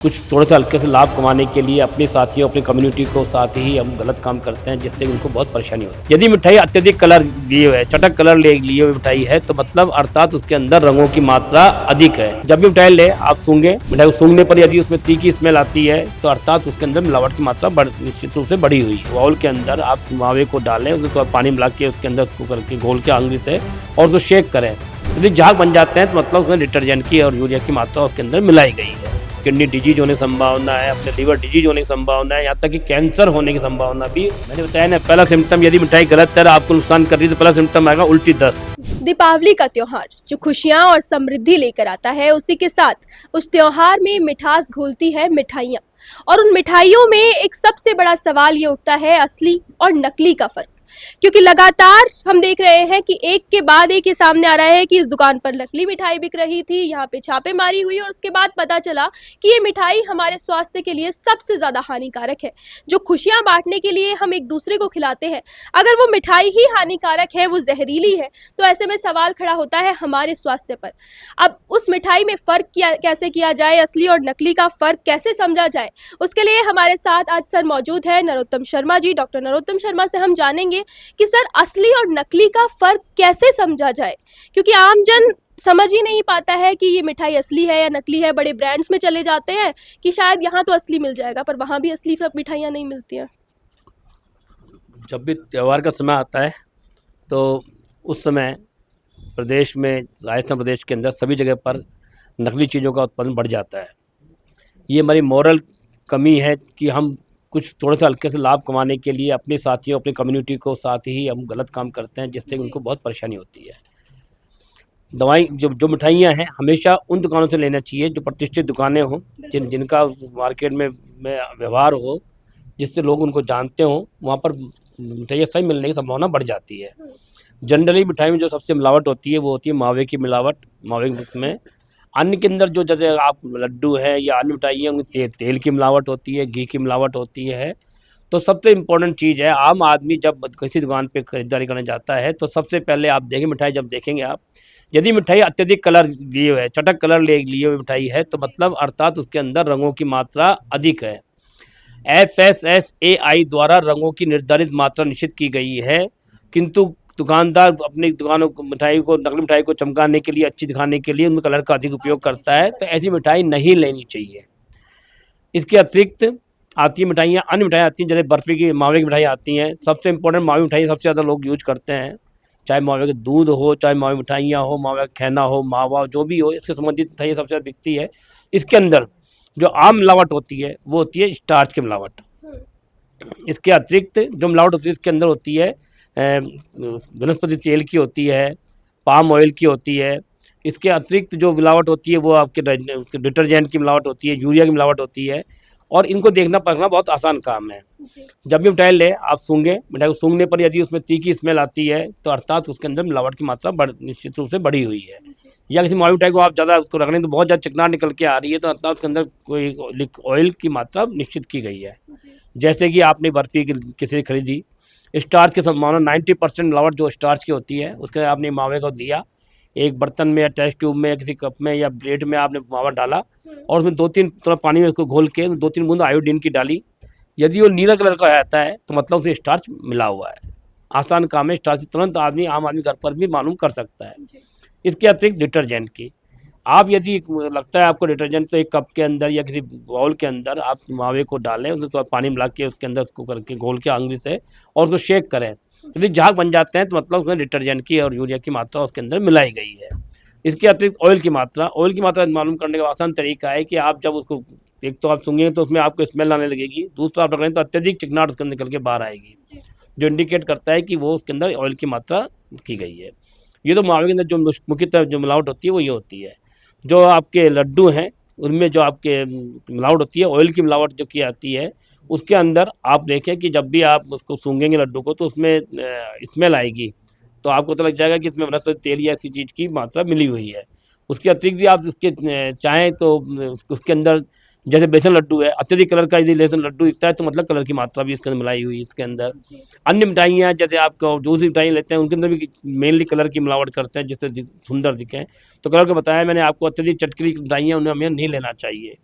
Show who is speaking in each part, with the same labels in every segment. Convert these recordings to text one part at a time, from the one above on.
Speaker 1: कुछ थोड़ा सा हल्के से लाभ कमाने के लिए अपने साथियों अपनी कम्युनिटी को साथ ही हम गलत काम करते हैं, जिससे उनको बहुत परेशानी होती है। यदि मिठाई अत्यधिक कलर लिए हुए है, चटक कलर लिए हुए मिठाई है, तो मतलब अर्थात उसके अंदर रंगों की मात्रा अधिक है। जब भी मिठाई ले आप सूंघे, मिठाई को सूंघने पर यदि उसमें तीखी स्मेल आती है, तो अर्थात उसके अंदर मिलावट की मात्रा निश्चित रूप से बढ़ी हुई है। बाउल के अंदर आप मावे को डालें, उसको पानी मिला के उसके अंदर उसको करके घोल के आंगली से और उसको शेक करें। यदि झाग बन जाते हैं तो मतलब उसमें डिटर्जेंट की और यूरिया की मात्रा उसके अंदर मिलाई गई है। किडनी डिजीज होने की संभावना है, अपने लीवर डिजीज होने की संभावना है, यहाँ तक कि कैंसर होने की संभावना भी। मैंने बताया ना, पहला सिम्टम यदि मिठाई गलत तरह आपको नुकसान कर रही है तो पहला सिम्टम आएगा उल्टी दस्त।
Speaker 2: दीपावली का त्योहार जो खुशियां और समृद्धि लेकर आता है, उसी के साथ उस त्योहार में मिठास घोलती है मिठाइयाँ। और उन मिठाइयों में एक सबसे बड़ा सवाल ये उठता है असली और नकली का फर्क। क्योंकि लगातार हम देख रहे हैं कि एक के बाद एक ये सामने आ रहा है कि इस दुकान पर नकली मिठाई बिक रही थी, यहाँ पे छापेमारी हुई और उसके बाद पता चला कि ये मिठाई हमारे स्वास्थ्य के लिए सबसे ज्यादा हानिकारक है। जो खुशियां बांटने के लिए हम एक दूसरे को खिलाते हैं, अगर वो मिठाई ही हानिकारक है, वो जहरीली है, तो ऐसे में सवाल खड़ा होता है हमारे स्वास्थ्य पर। अब उस मिठाई में फर्क कैसे किया जाए, असली और नकली का फर्क कैसे समझा जाए, उसके लिए हमारे साथ आज सर मौजूद है, नरोत्तम शर्मा जी। डॉक्टर नरोत्तम शर्मा से हम जानेंगे कि सर असली और नकली का फर्क कैसे समझा जाए, क्योंकि आमजन समझ ही नहीं पाता है कि ये मिठाई असली है या नकली है। बड़े ब्रांड्स में चले जाते हैं कि शायद यहाँ तो असली मिल जाएगा, पर वहाँ भी असली मिठाइयाँ नहीं मिलती हैं।
Speaker 1: जब भी त्यौहार का समय आता है तो उस समय प्रदेश में, राजस्थान प्रदेश के अंदर सभी जगह पर नकली चीज़ों का उत्पादन बढ़ जाता है। ये हमारी मॉरल कमी है कि हम कुछ थोड़ा सा हल्के से लाभ कमाने के लिए अपने साथियों अपनी कम्युनिटी को साथ ही हम गलत काम करते हैं, जिससे उनको बहुत परेशानी होती है। दवाई जो जो मिठाइयाँ हैं हमेशा उन दुकानों से लेना चाहिए जो प्रतिष्ठित दुकानें हों, जिनका मार्केट में व्यवहार हो, जिससे लोग उनको जानते हों। वहाँ पर मिठाइयाँ सही मिलने की संभावना बढ़ जाती है। जनरली मिठाई में जो सबसे मिलावट होती है वो होती है मावे की मिलावट। मावे में अन्न के अंदर जो, जैसे आप लड्डू है या अन्य मिठाइयाँ, उनमें तेल की मिलावट होती है, घी की मिलावट होती है। तो सबसे इम्पोर्टेंट चीज़ है, आम आदमी जब किसी दुकान पे खरीदारी करने जाता है तो सबसे पहले आप देखें मिठाई, जब देखेंगे आप, यदि मिठाई अत्यधिक कलर लिए हुए है, चटक कलर लिए हुए मिठाई है, तो मतलब अर्थात उसके अंदर रंगों की मात्रा अधिक है। FSSAI द्वारा रंगों की निर्धारित मात्रा निश्चित की गई है, किंतु दुकानदार अपनी दुकानों को मिठाई को, नकली मिठाई को चमकाने के लिए, अच्छी दिखाने के लिए उनमें कलर का अधिक उपयोग करता है। तो ऐसी मिठाई नहीं लेनी चाहिए। इसके अतिरिक्त आती है मिठाइयाँ, अन्य मिठाइयाँ आती हैं, जैसे बर्फ़ी की मावे की मिठाई आती हैं। सबसे इम्पोर्टेंट मावे मिठाई सबसे ज़्यादा लोग यूज करते हैं, चाहे मावे का दूध हो, चाहे मावे मिठाइयाँ हो, मावे का खैना हो, मावा जो भी हो, इसके संबंधित मिठाइयाँ सबसे ज़्यादा बिकती है। इसके अंदर जो आम मिलावट होती है वो होती है स्टार्च की मिलावट। इसके अतिरिक्त जो मिलावट होती है इसके अंदर होती है वनस्पति तेल की होती है, पाम ऑयल की होती है। इसके अतिरिक्त जो मिलावट होती है वो आपके डिटर्जेंट की मिलावट होती है, यूरिया की मिलावट होती है। और इनको देखना परखना बहुत आसान काम है। जब भी मिठाई ले आप सूंघें, मिठाई को सूंघने पर यदि उसमें तीखी स्मेल आती है, तो अर्थात उसके अंदर मिलावट की मात्रा निश्चित रूप से बढ़ी हुई है। या किसी मावी मिठाई को आप ज़्यादा उसको रख रहे हैं तो बहुत ज़्यादा चिकनाहट निकल के आ रही है, तो अर्थात उसके अंदर कोई ऑयल की मात्रा निश्चित की गई है। जैसे कि आपने बर्फ़ी किसी से खरीदी, स्टार्च की संभावना 90% मिलावट जो स्टार्च की होती है, उसके आपने मावे को दिया, एक बर्तन में या टेस्ट ट्यूब में या किसी कप में या प्लेट में आपने मावा डाला और उसमें 2-3 थोड़ा पानी में उसको घोल के 2-3 बूंद आयोडीन की डाली। यदि वो नीला कलर का आता है तो मतलब उसमें स्टार्च मिला हुआ है। आसान काम है, स्टार्च तुरंत आम आदमी घर पर भी मालूम कर सकता है। इसके अतिरिक्त डिटर्जेंट की, आप यदि लगता है आपको डिटर्जेंट, तो एक कप के अंदर या किसी बाउल के अंदर आप मावे को डालें, उसमें थोड़ा पानी मिला के उसके अंदर उसको करके घोल के आंगली से और उसको शेक करें। यदि झाग बन जाते हैं तो मतलब उसमें डिटर्जेंट की और यूरिया की मात्रा उसके अंदर मिलाई गई है। इसके अतिरिक्त ऑयल की मात्रा मालूम करने का आसान तरीका है कि आप जब उसको, एक तो आप सूंघेंगे तो उसमें आपको स्मेल आने लगेगी, दूसरा आप रख रहे हैं तो अत्यधिक चिकनाहट उसके अंदर निकल के बाहर आएगी, जो इंडिकेट करता है कि वो उसके अंदर ऑयल की मात्रा की गई है। ये तो मावे के अंदर जो मुख्यतः जो मिलावट होती है वो ये होती है। जो आपके लड्डू हैं उनमें जो आपके मिलावट होती है, ऑयल की मिलावट जो की आती है, उसके अंदर आप देखें कि जब भी आप उसको सूंघेंगे लड्डू को तो उसमें स्मेल आएगी, तो आपको पता लग जाएगा कि इसमें वनस्पति तेल या ऐसी चीज़ की मात्रा मिली हुई है। उसके अतिरिक्त भी आप उसके चाहें तो उसके अंदर जैसे बेसन लड्डू है, अत्यधिक कलर का यदि बेसन लड्डू दिखता है तो मतलब कलर की मात्रा भी इसके अंदर मिलाई हुई है इसके अंदर। अन्य मिठाइयाँ जैसे आपको दूसरी मिठाई लेते हैं उनके अंदर भी मेनली कलर की मिलावट करते हैं जिससे सुंदर दिखें। तो कलर को बताया मैंने आपको, अत्यधिक चटकरी मिठाइयाँ उन्हें हमें नहीं लेना चाहिए।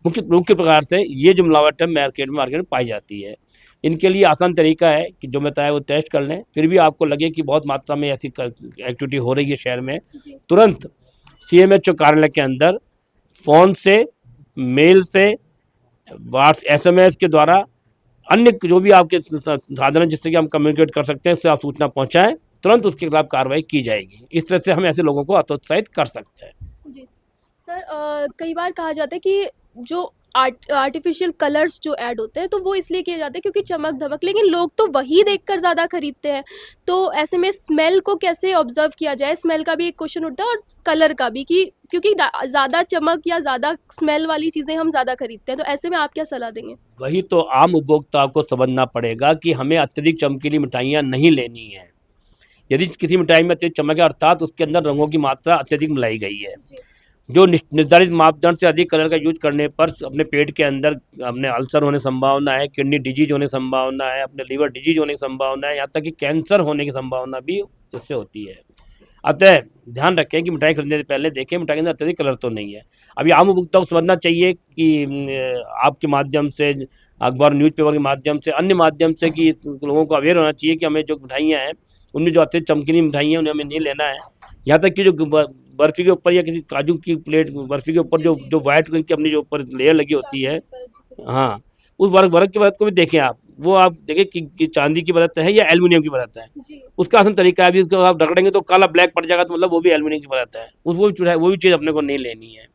Speaker 1: मुख्य प्रकार से ये जो मिलावट है मार्केट में पाई जाती है। इनके लिए आसान तरीका है कि जो बताया वो टेस्ट कर लें। फिर भी आपको लगे कि बहुत मात्रा में ऐसी एक्टिविटी हो रही है शहर में, तुरंत CMHO कार्यालय के अंदर फ़ोन से, मेल से, SMS के द्वारा, अन्य जो भी आपके साधन हैं जिससे कि हम कम्युनिकेट कर सकते हैं, उससे आप सूचना पहुंचाएं, तुरंत उसके खिलाफ कार्रवाई की जाएगी। इस तरह से हम ऐसे लोगों को हतोत्साहित कर सकते हैं।
Speaker 2: जी सर, कई बार कहा जाता है कि जो आर्टिफिशियल कलर्स जो ऐड होते हैं तो वो इसलिए किए जाते हैं क्योंकि चमक धमक, लेकिन लोग तो वही देखकर ज़्यादा खरीदते हैं। तो ऐसे में स्मेल को कैसे ऑब्जर्व किया जाए? स्मेल का भी एक क्वेश्चन उठता है और कलर का भी, कि क्योंकि ज़्यादा चमक या ज़्यादा स्मेल वाली चीज़ें हम ज़्यादा खरीदते हैं, तो ऐसे में आप क्या सलाह देंगे?
Speaker 1: वही तो आम उपभोक्ता को समझना पड़ेगा कि हमें अत्यधिक चमकीली मिठाइयाँ नहीं लेनी है। यदि किसी मिठाई में अत्यधिक चमक है अर्थात उसके अंदर रंगों की मात्रा अत्यधिक मिलाई गई है, जो निर्धारित मापदंड से अधिक कलर का यूज करने पर अपने पेट के अंदर अपने अल्सर होने की संभावना है, किडनी डिजीज होने की संभावना है, अपने लीवर डिजीज होने की संभावना है, यहाँ तक कि कैंसर होने की संभावना भी इससे होती है। अतः ध्यान रखें कि मिठाई खरीदने से पहले देखें मिठाई के अंदर अत्यधिक कलर तो नहीं है। अभी आम उपभोक्ता को समझना चाहिए कि आपके माध्यम से, अखबार न्यूज़पेपर के माध्यम से, अन्य माध्यम से, कि लोगों को अवेयर होना चाहिए कि हमें जो मिठाइयाँ हैं उनमें जो अत्यधिक चमकीली मिठाइयाँ उन्हें हमें नहीं लेना है। यहाँ तक कि जो बर्फ़ी के ऊपर या किसी काजू की प्लेट, बर्फ़ी के ऊपर जो वाइट की अपनी जो ऊपर लेयर लगी होती है, हाँ, उस वर्क की परत को भी देखें आप। वो आप देखें कि चांदी की परत है या एल्युमिनियम की परत है। उसका आसान तरीका है, अभी उसको आप रगड़ेंगे तो काला ब्लैक पड़ जाएगा, तो मतलब वो भी एल्युमिनियम की परत है। वो भी चीज़ अपने को नहीं लेनी है।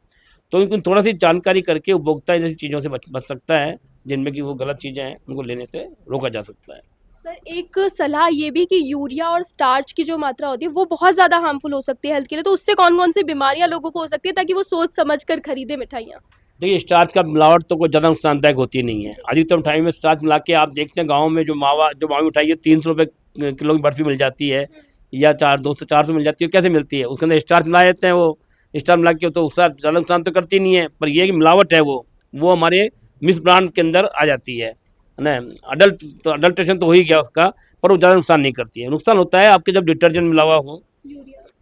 Speaker 1: तो इनको थोड़ा सी जानकारी करके उपभोक्ता ऐसी चीज़ों से बच सकता है जिनमें कि वो गलत चीज़ें हैं, उनको लेने से रोका जा सकता है।
Speaker 2: सर, एक सलाह ये भी कि यूरिया और स्टार्च की जो मात्रा होती है वो बहुत ज़्यादा हार्मफुल हो सकती है हेल्थ के लिए, तो उससे कौन-कौन सी बीमारियाँ लोगों को हो सकती है ताकि वो सोच समझ कर खरीदें मिठाइयाँ?
Speaker 1: देखिए, स्टार्च का मिलावट तो कोई ज़्यादा नुकसानदायक होती नहीं है। अधिकतर मिठाई में स्टार्च मिला के आप देखते हैं गाँव में जो मावा मिठाई है 300 रुपये किलो की बर्फ़ी मिल जाती है, या 200-400 मिल जाती है। कैसे मिलती है? उसके अंदर स्टार्च मिला देते हैं, वो स्टार्च मिला के, तो उसका ज़्यादा नुकसान तो करती नहीं है, पर ये कि मिलावट है वो हमारे मिस ब्रांड के अंदर आ जाती है ना। अडल्ट्रेशन तो हो ही गया उसका, पर वो ज़्यादा नुकसान नहीं करती है। नुकसान होता है आपके जब डिटर्जेंट मिला हुआ हो,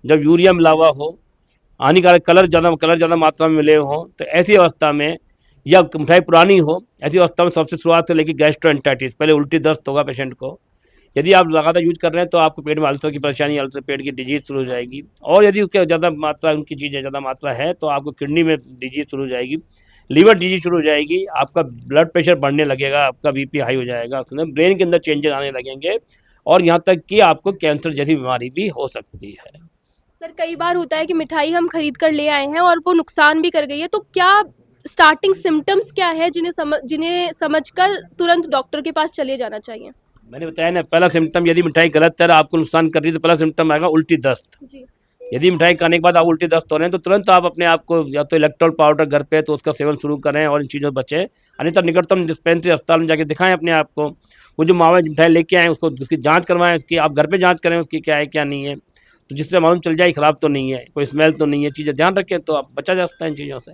Speaker 1: जब यूरिया मिला हुआ हो, हानिकारक कलर ज़्यादा मात्रा में मिले हों, तो ऐसी अवस्था में, या मिठाई पुरानी हो, ऐसी अवस्था में सबसे शुरुआत से लेकर गैस्ट्रोएंटेराइटिस, पहले उल्टी दस्त होगा पेशेंट को। यदि आप लगातार यूज कर रहे हैं तो आपको पेट में अल्सर की परेशानी, अल्सर पेट की डिजीज शुरू हो जाएगी। और यदि उसके ज़्यादा मात्रा है तो आपको किडनी में डिजीज शुरू हो जाएगी, लीवर डिजीज शुरू हो जाएगी, आपका ब्लड प्रेशर बढ़ने लगेगा, आपका BP हाई हो जाएगा, उसके अंदर ब्रेन के अंदर चेंजेस आने लगेंगे, और यहाँ तक कि आपको कैंसर जैसी बीमारी भी हो सकती है।
Speaker 2: सर, कई बार होता है कि मिठाई हम खरीद कर ले आए हैं और वो नुकसान भी कर गई है, तो क्या स्टार्टिंग सिम्पटम्स क्या है जिन्हें समझकर तुरंत डॉक्टर के पास चले जाना चाहिए?
Speaker 1: मैंने बताया ना, पहला सिम्टम, यदि मिठाई गलत तरह आपको नुकसान कर रही है तो पहला सिम्टम आएगा उल्टी दस्त।
Speaker 2: जी।
Speaker 1: यदि मिठाई खाने के बाद आप उल्टी दस्त हो रहे हैं तो तुरंत आप अपने आप को, या तो इलेक्ट्रोल पाउडर घर पे है तो उसका सेवन शुरू करें और इन चीज़ों से बचें, अन्यथा निकटतम डिस्पेंसरी अस्पताल में जाके दिखाएं अपने आप को। वो जो मावा मिठाई लेके आएँ उसकी जाँच करवाएं, उसकी आप घर पे जाँच करें उसकी क्या है क्या नहीं है, तो जिससे मालूम चल जाए ख़राब तो नहीं है, कोई स्मेल तो नहीं है, चीज़ें ध्यान रखें तो आप बचा जा सकता है इन चीज़ों से।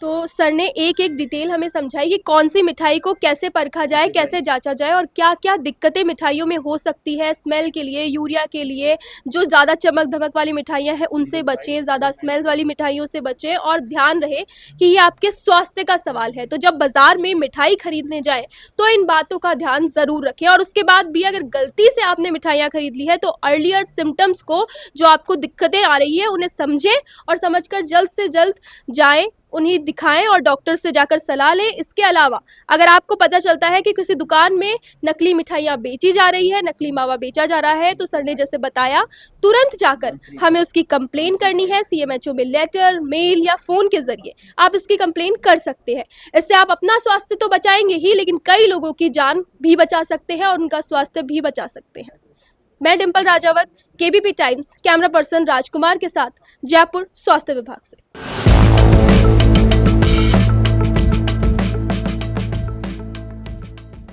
Speaker 2: तो सर ने एक-एक डिटेल हमें समझाई कि कौन-सी मिठाई को कैसे परखा जाए, कैसे जाँचा जाए और क्या-क्या दिक्कतें मिठाइयों में हो सकती है, स्मेल के लिए, यूरिया के लिए, जो ज़्यादा चमक-धमक वाली मिठाइयाँ हैं उनसे बचें, ज़्यादा स्मेल वाली मिठाइयों से बचें, और ध्यान रहे कि ये आपके स्वास्थ्य का सवाल है। तो जब बाज़ार में मिठाई खरीदने जाएँ, तो इन बातों का ध्यान ज़रूर रखें, और उसके बाद भी अगर गलती से आपने मिठाइयाँ खरीद ली है तो अर्लियर सिम्पटम्स को, जो आपको दिक्कतें आ रही है, उन्हें समझें और समझकर जल्द से जल्द जाएँ, उन्हें दिखाएं और डॉक्टर से जाकर सलाह लें। इसके अलावा अगर आपको पता चलता है कि किसी दुकान में नकली मिठाइयाँ बेची जा रही है, नकली मावा बेचा जा रहा है, तो सर ने जैसे बताया तुरंत जाकर हमें उसकी कंप्लेन करनी है। CMHO में लेटर, मेल या फ़ोन के ज़रिए आप इसकी कंप्लेन कर सकते हैं। इससे आप अपना स्वास्थ्य तो बचाएंगे ही, लेकिन कई लोगों की जान भी बचा सकते हैं और उनका स्वास्थ्य भी बचा सकते हैं। मैं Dimple Rajawat, KBP Times, camera person Rajkumar के साथ, जयपुर स्वास्थ्य विभाग से।